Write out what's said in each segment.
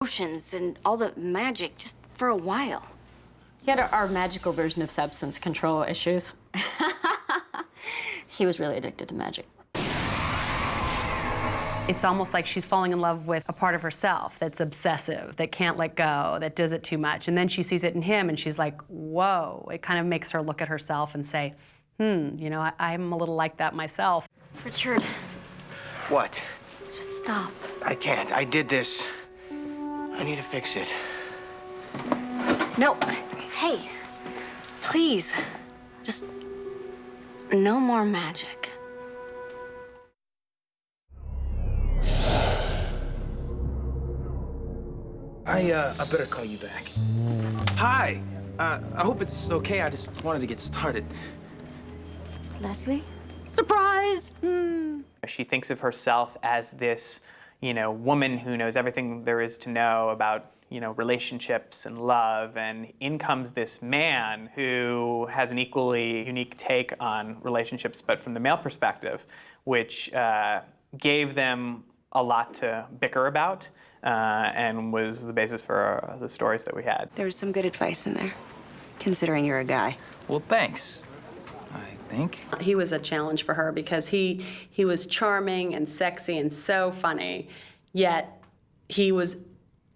Potions and all the magic just for a while. He had our magical version of substance control issues. He was really addicted to magic. It's almost like she's falling in love with a part of herself that's obsessive, that can't let go, that does it too much. And then she sees it in him and she's like, whoa. It kind of makes her look at herself and say, you know, I'm a little like that myself. Richard. What? Just stop. I can't. I did this. I need to fix it. No. Hey. Please. Just no more magic. I better call you back. Hi. I hope it's okay. I just wanted to get started. Leslie? Surprise! She thinks of herself as this, woman who knows everything there is to know about, relationships and love. And in comes this man who has an equally unique take on relationships, but from the male perspective, which gave them a lot to bicker about and was the basis for the stories that we had. There was some good advice in there, considering you're a guy. Well, thanks. I think. He was a challenge for her because he was charming and sexy and so funny, yet he was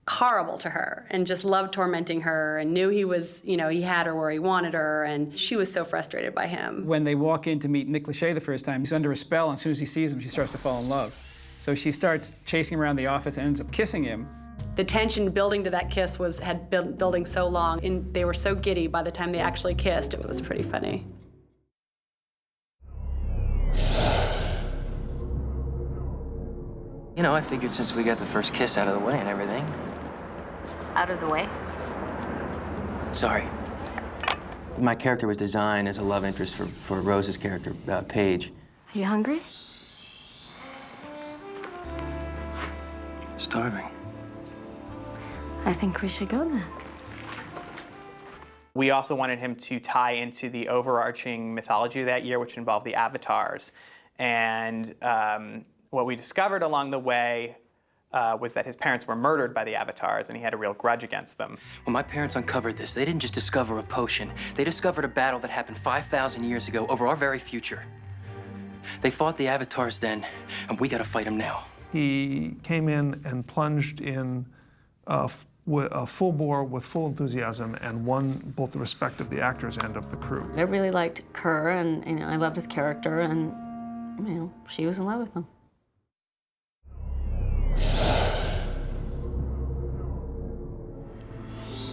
horrible to her and just loved tormenting her and knew he was, he had her where he wanted her, and she was so frustrated by him. When they walk in to meet Nick Lachey the first time, he's under a spell, and as soon as he sees him, she starts to fall in love. So she starts chasing him around the office and ends up kissing him. The tension building to that kiss had been building so long, and they were so giddy by the time they actually kissed. It was pretty funny. I figured since we got the first kiss out of the way and everything. Out of the way? Sorry. My character was designed as a love interest for Rose's character, Paige. Are you hungry? Starving. I think we should go then. We also wanted him to tie into the overarching mythology of that year, which involved the Avatars. And what we discovered along the way was that his parents were murdered by the Avatars, and he had a real grudge against them. When my parents uncovered this, they didn't just discover a potion. They discovered a battle that happened 5,000 years ago over our very future. They fought the Avatars then, and we gotta fight them now. He came in and plunged in full bore with full enthusiasm and won both the respect of the actors and of the crew. I really liked Kerr, and I loved his character, and she was in love with him.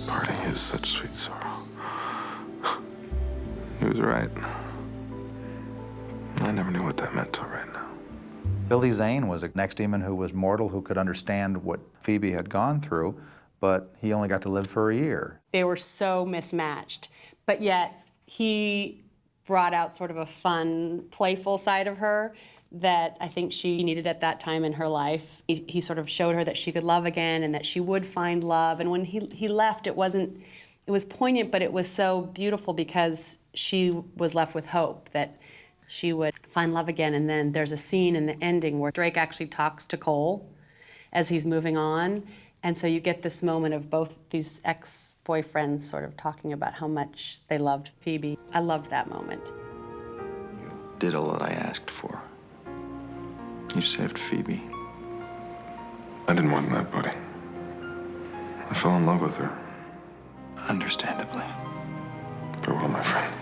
Parting is such sweet sorrow. He was right. I never knew what that meant till right now. Billy Zane was a next demon who was mortal, who could understand what Phoebe had gone through, but he only got to live for a year. They were so mismatched, but yet he brought out sort of a fun, playful side of her that I think she needed at that time in her life. He sort of showed her that she could love again and that she would find love. And when he left, it was poignant, but it was so beautiful because she was left with hope that she would find love again. And then there's a scene in the ending where Drake actually talks to Cole as he's moving on. And so you get this moment of both these ex-boyfriends sort of talking about how much they loved Phoebe. I loved that moment. You did all that I asked for. You saved Phoebe. I didn't want that, buddy. I fell in love with her. Understandably. Farewell, my friend.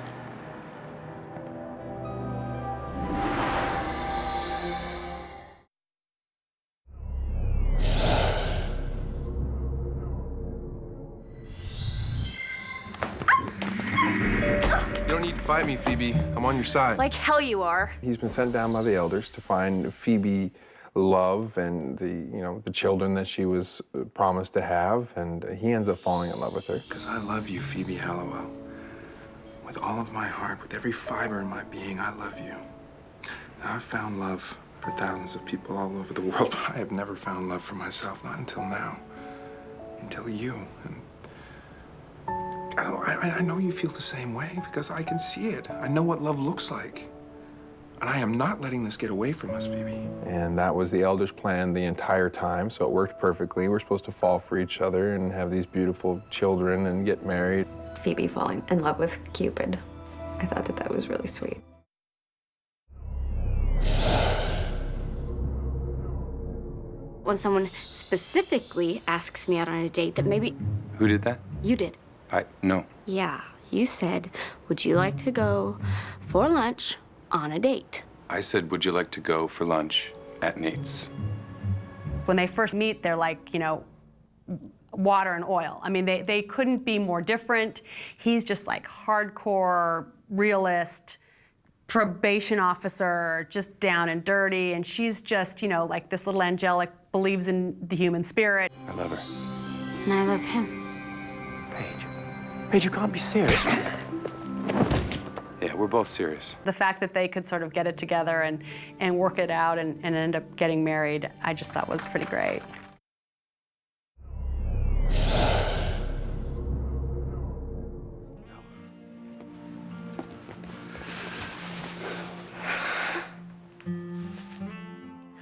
You don't need to fight me, Phoebe. I'm on your side. Like hell you are. He's been sent down by the elders to find Phoebe love and the children that she was promised to have, and he ends up falling in love with her. Because I love you, Phoebe Hallowell. With all of my heart, with every fiber in my being, I love you. Now, I've found love for thousands of people all over the world, but I have never found love for myself, not until now. Until you. And I know you feel the same way because I can see it. I know what love looks like. And I am not letting this get away from us, Phoebe. And that was the Elders' plan the entire time, so it worked perfectly. We're supposed to fall for each other and have these beautiful children and get married. Phoebe falling in love with Cupid. I thought that that was really sweet. When someone specifically asks me out on a date that maybe Who did that? you did. No. Yeah, you said, would you like to go for lunch on a date? I said, would you like to go for lunch at Nate's? When they first meet, they're like, you know, water and oil. I mean, they couldn't be more different. He's just like hardcore realist, probation officer, just down and dirty, and she's just, you know, like this little angelic, believes in the human spirit. I love her. And I love him. Paige, you can't be serious. Yeah, we're both serious. The fact that they could sort of get it together and work it out and end up getting married, I just thought was pretty great.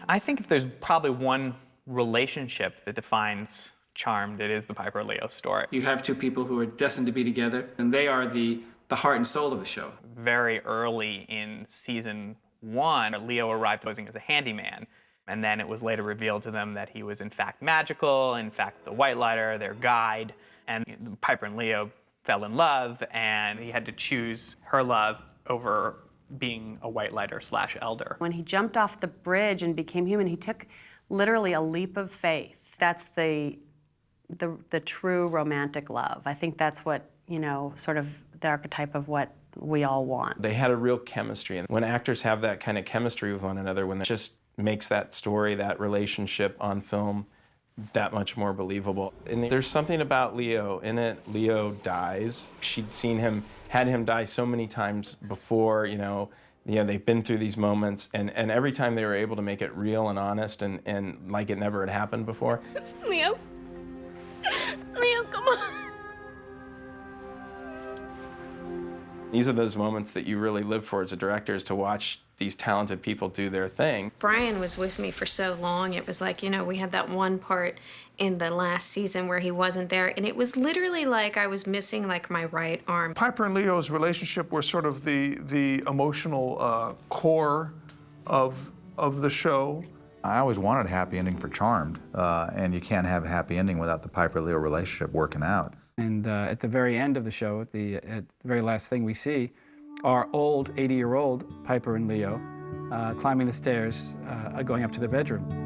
I think if there's probably one relationship that defines Charmed, it is the Piper Leo story. You have two people who are destined to be together, and they are the heart and soul of the show. Very early in season 1, Leo arrived posing as a handyman, and then it was later revealed to them that he was in fact magical, in fact the White Lighter, their guide, and Piper and Leo fell in love, and he had to choose her love over being a White Lighter / elder. When he jumped off the bridge and became human, he took literally a leap of faith. That's the true romantic love. I think that's what, you know, sort of the archetype of what we all want. They had a real chemistry, and when actors have that kind of chemistry with one another, when it just makes that story, that relationship on film that much more believable. And there's something about Leo in it. Leo dies. She'd seen him, had him die so many times before, you know, they've been through these moments, and every time they were able to make it real and honest and like it never had happened before. Leo? Leo, come on. These are those moments that you really live for as a director, is to watch these talented people do their thing. Brian was with me for so long. It was like, you know, we had that one part in the last season where he wasn't there, and it was literally like I was missing like my right arm. Piper and Leo's relationship was sort of the emotional core of the show. I always wanted a happy ending for Charmed, and you can't have a happy ending without the Piper-Leo relationship working out. And at the very end of the show, at the very last thing we see, are old 80-year-old Piper and Leo climbing the stairs, going up to their bedroom.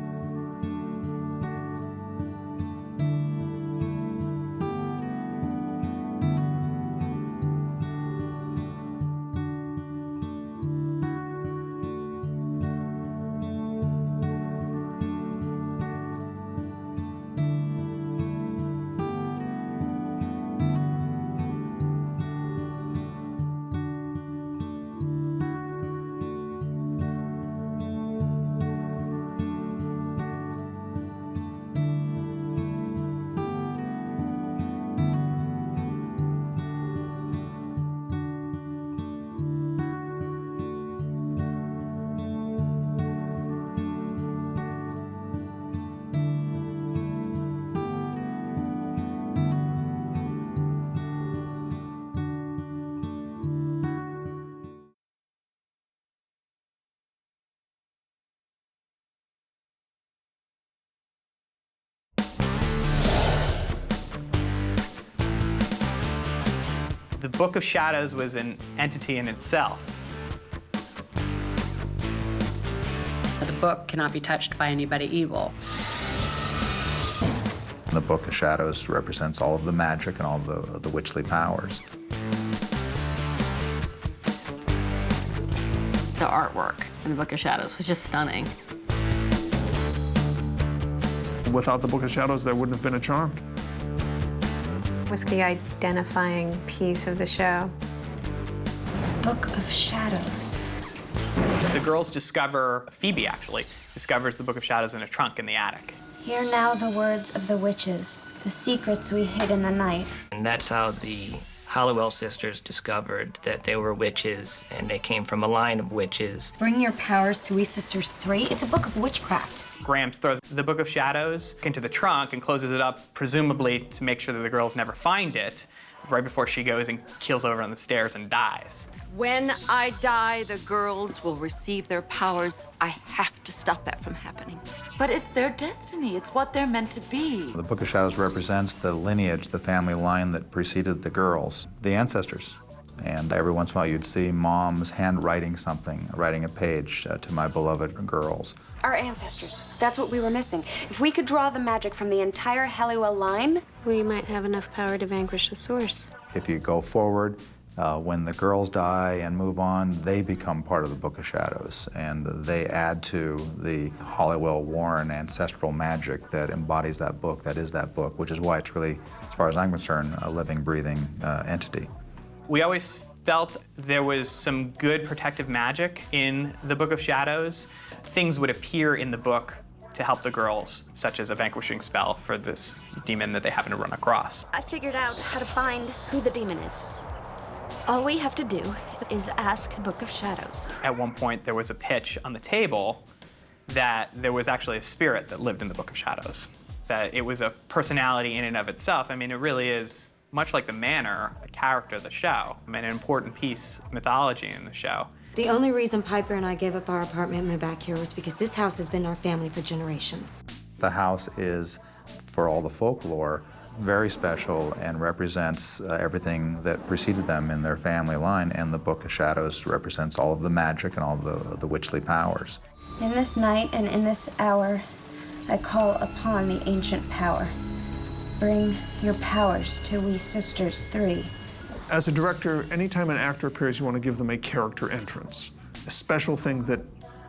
The Book of Shadows was an entity in itself. The book cannot be touched by anybody evil. The Book of Shadows represents all of the magic and all of the witchly powers. The artwork in the Book of Shadows was just stunning. Without the Book of Shadows, there wouldn't have been a Charmed. Was the identifying piece of the show. Book of Shadows. The girls discover, Phoebe actually, discovers the Book of Shadows in a trunk in the attic. Hear now the words of the witches, the secrets we hid in the night. And that's how the Halliwell sisters discovered that they were witches, and they came from a line of witches. Bring your powers to We Sisters 3. It's a book of witchcraft. Grams throws the Book of Shadows into the trunk and closes it up, presumably to make sure that the girls never find it, right before she goes and keels over on the stairs and dies. When I die, the girls will receive their powers. I have to stop that from happening. But it's their destiny. It's what they're meant to be. The Book of Shadows represents the lineage, the family line that preceded the girls, the ancestors. And every once in a while you'd see moms handwriting something, writing a page to my beloved girls. Our ancestors. That's what we were missing. If we could draw the magic from the entire Halliwell line, we might have enough power to vanquish the source. If you go forward, when the girls die and move on, they become part of the Book of Shadows, and they add to the Halliwell Warren ancestral magic that embodies that book, that is that book, which is why it's really, as far as I'm concerned, a living, breathing entity. We always felt there was some good protective magic in the Book of Shadows. Things would appear in the book to help the girls, such as a vanquishing spell for this demon that they happen to run across. I figured out how to find who the demon is. All we have to do is ask the Book of Shadows. At one point, there was a pitch on the table that there was actually a spirit that lived in the Book of Shadows, that it was a personality in and of itself. I mean, it really is, much like the Manor, a character of the show, I mean, an important piece of mythology in the show. The only reason Piper and I gave up our apartment in the back here was because this house has been our family for generations. The house is, for all the folklore, very special and represents everything that preceded them in their family line, and the Book of Shadows represents all of the magic and all of the witchly powers. In this night and in this hour, I call upon the ancient power. Bring your powers to We Sisters 3. As a director, anytime an actor appears, you want to give them a character entrance, a special thing that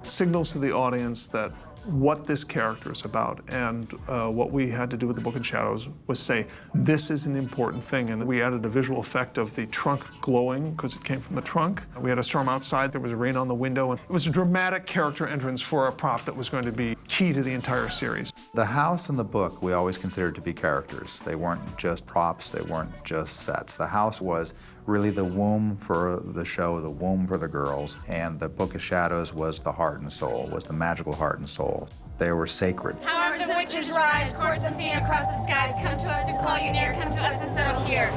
signals to the audience that what this character is about. And what we had to do with the Book of Shadows was say, this is an important thing. And we added a visual effect of the trunk glowing because it came from the trunk. We had a storm outside, there was rain on the window, and it was a dramatic character entrance for a prop that was going to be key to the entire series. The house and the book we always considered to be characters. They weren't just props, they weren't just sets. The house was really the womb for the show, the womb for the girls, and the Book of Shadows was the heart and soul, was the magical heart and soul. They were sacred. However the witches rise, course unseen across the skies, come to us and call you near, come to us and settle here.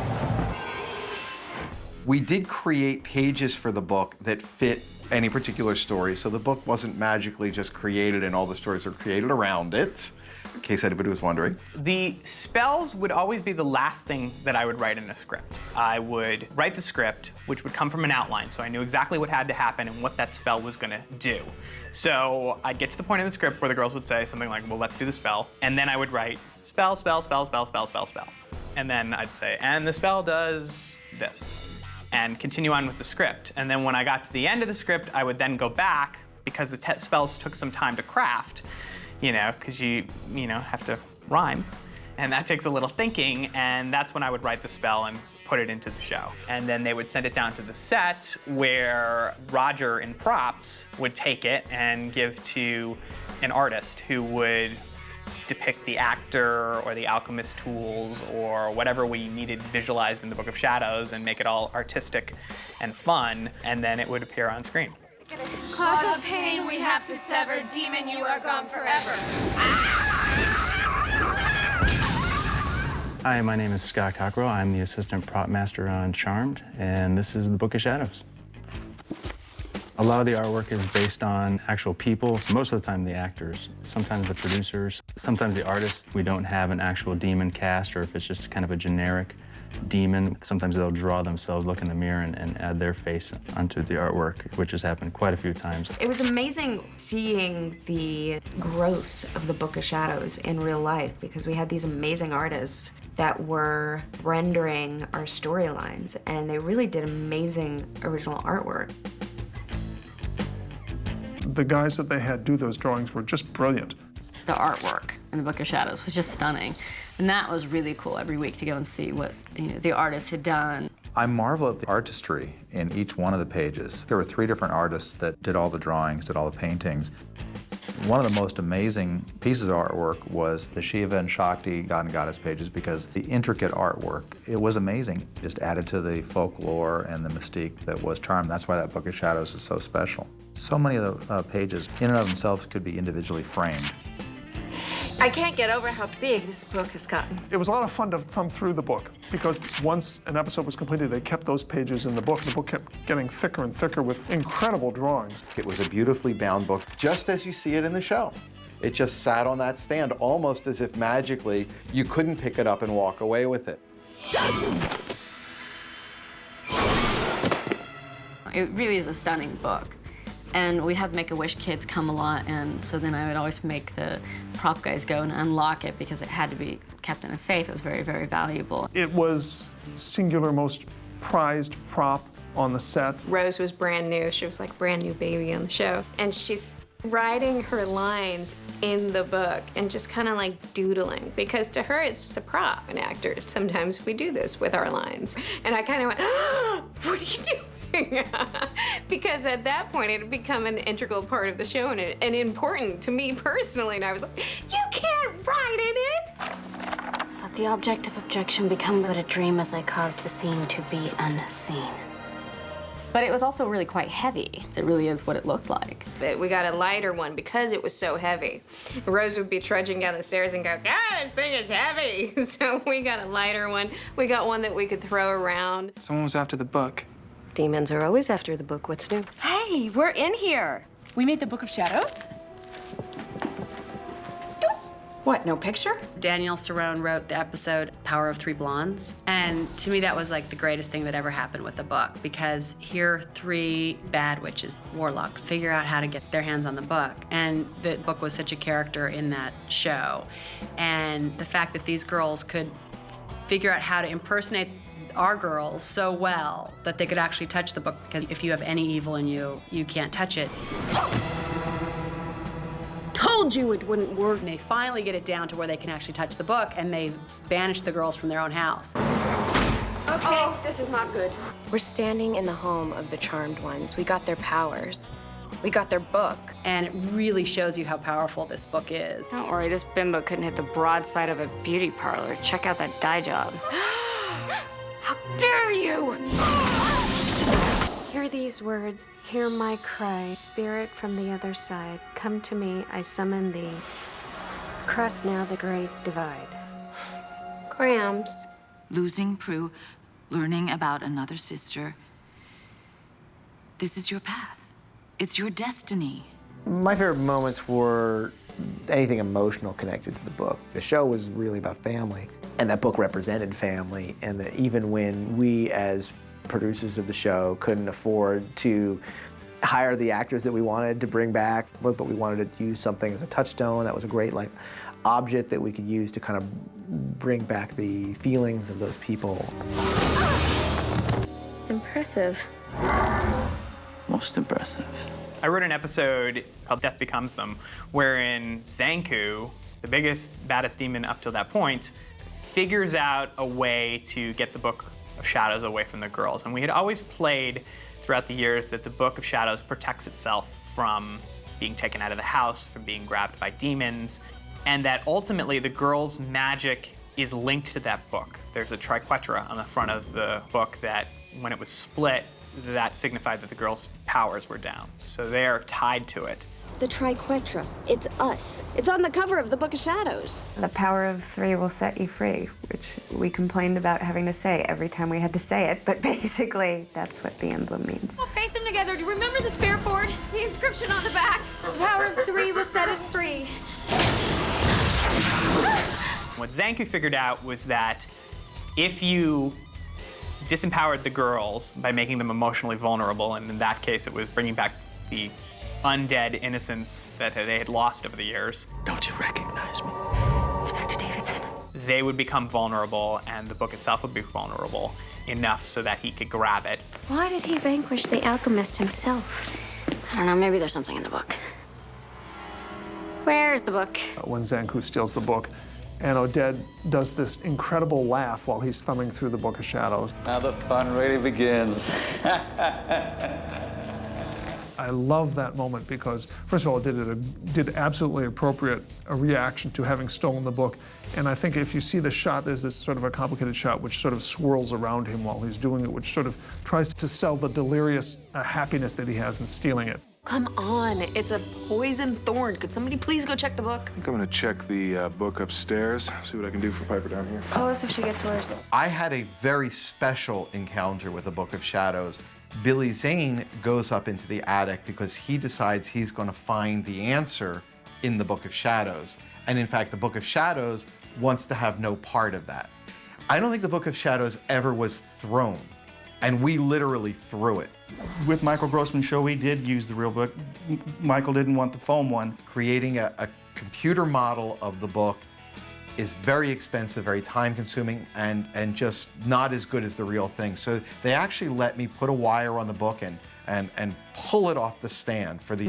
We did create pages for the book that fit any particular story, so the book wasn't magically just created and all the stories are created around it, in case anybody was wondering. The spells would always be the last thing that I would write in a script. I would write the script, which would come from an outline, so I knew exactly what had to happen and what that spell was gonna do. So I'd get to the point in the script where the girls would say something like, well, let's do the spell, and then I would write spell, spell, spell, spell, spell, spell, spell. And then I'd say, and the spell does this, and continue on with the script. And then when I got to the end of the script, I would then go back, because the spells took some time to craft, you know, because you have to rhyme. And that takes a little thinking, and that's when I would write the spell and put it into the show. And then they would send it down to the set where Roger in props would take it and give to an artist who would depict the actor or the alchemist tools or whatever we needed visualized in the Book of Shadows and make it all artistic and fun, and then it would appear on screen. Cause of pain we have to sever, demon you are gone forever. Hi, my name is Scott Cockrell. I'm the assistant prop master on Charmed, and this is the Book of Shadows. A lot of the artwork is based on actual people, most of the time the actors, sometimes the producers, sometimes the artists. We don't have an actual demon cast, or if it's just kind of a generic demon, sometimes they'll draw themselves, look in the mirror, and add their face onto the artwork, which has happened quite a few times. It was amazing seeing the growth of the Book of Shadows in real life, because we had these amazing artists that were rendering our storylines, and they really did amazing original artwork. The guys that they had do those drawings were just brilliant. The artwork in the Book of Shadows was just stunning. And that was really cool every week to go and see what the artists had done. I marvel at the artistry in each one of the pages. There were 3 different artists that did all the drawings, did all the paintings. One of the most amazing pieces of artwork was the Shiva and Shakti God and Goddess pages, because the intricate artwork, it was amazing. Just added to the folklore and the mystique that was Charmed. That's why that Book of Shadows is so special. So many of the pages in and of themselves could be individually framed. I can't get over how big this book has gotten. It was a lot of fun to thumb through the book because once an episode was completed, they kept those pages in the book. The book kept getting thicker and thicker with incredible drawings. It was a beautifully bound book, just as you see it in the show. It just sat on that stand almost as if magically you couldn't pick it up and walk away with it. It really is a stunning book. And we'd have Make-A-Wish kids come a lot, and so then I would always make the prop guys go and unlock it because it had to be kept in a safe. It was very, very valuable. It was singular most prized prop on the set. Rose was brand new. She was like brand new baby on the show. And she's writing her lines in the book and just kind of like doodling, because to her it's just a prop. And actors, sometimes we do this with our lines. And I kind of went, oh, what are you doing? Because at that point it had become an integral part of the show and important to me personally, and I was like, you can't write in it! Let the object of objection become but a dream as I cause the scene to be unseen. But it was also really quite heavy. It really is what it looked like. But we got a lighter one because it was so heavy. Rose would be trudging down the stairs and go, God, this thing is heavy! So we got a lighter one. We got one that we could throw around. Someone was after the book. Demons are always after the book. What's new? Hey, we're in here. We made the Book of Shadows? What, no picture? Danielle Cerrone wrote the episode Power of Three Blondes. And to me, that was like the greatest thing that ever happened with the book, because here 3 bad witches, warlocks, figure out how to get their hands on the book. And the book was such a character in that show. And the fact that these girls could figure out how to impersonate our girls so well that they could actually touch the book, because if you have any evil in you, you can't touch it. Told you it wouldn't work. And they finally get it down to where they can actually touch the book, and they banish the girls from their own house. Okay, this is not good. We're standing in the home of the Charmed Ones. We got their powers. We got their book. And it really shows you how powerful this book is. Don't worry, this bimbo couldn't hit the broadside of a beauty parlor. Check out that dye job. How dare you! Hear these words, hear my cry. Spirit from the other side, come to me, I summon thee. Cross now the great divide. Grams. Losing Prue, learning about another sister. This is your path. It's your destiny. My favorite moments were anything emotional connected to the book. The show was really about family, and that book represented family, and that even when we as producers of the show couldn't afford to hire the actors that we wanted to bring back, but we wanted to use something as a touchstone that was a great object that we could use to kind of bring back the feelings of those people. Impressive. Most impressive. I wrote an episode called Death Becomes Them, wherein Zanku, the biggest, baddest demon up till that point, figures out a way to get the Book of Shadows away from the girls. And we had always played throughout the years that the Book of Shadows protects itself from being taken out of the house, from being grabbed by demons, and that ultimately the girls' magic is linked to that book. There's a triquetra on the front of the book that, when it was split, that signified that the girls' powers were down. So they are tied to it. The triquetra. It's us. It's on the cover of the Book of Shadows. The power of 3 will set you free, which we complained about having to say every time we had to say it, but basically that's what the emblem means. We'll face them together. Do you remember the spare board? The inscription on the back. The power of 3 will set us free. What Zanku figured out was that if you disempowered the girls by making them emotionally vulnerable, and in that case it was bringing back the undead innocence that they had lost over the years. Don't you recognize me? Inspector Davidson. They would become vulnerable, and the book itself would be vulnerable enough so that he could grab it. Why did he vanquish the alchemist himself? I don't know, maybe there's something in the book. Where's the book? When Zanku steals the book, and Oded does this incredible laugh while he's thumbing through the Book of Shadows. Now the fun really begins. I love that moment because, first of all, it did absolutely appropriate a reaction to having stolen the book. And I think if you see the shot, there's this sort of a complicated shot which sort of swirls around him while he's doing it, which sort of tries to sell the delirious happiness that he has in stealing it. Come on, it's a poison thorn. Could somebody please go check the book? I think I'm gonna check the book upstairs, see what I can do for Piper down here. Call us if she gets worse. I had a very special encounter with the Book of Shadows. Billy Zane goes up into the attic because he decides he's going to find the answer in the Book of Shadows. And in fact, the Book of Shadows wants to have no part of that. I don't think the Book of Shadows ever was thrown, and we literally threw it. With Michael Grossman's show, we did use the real book. Michael didn't want the foam one. Creating a computer model of the book is very expensive, very time-consuming, and just not as good as the real thing. So they actually let me put a wire on the book and pull it off the stand for the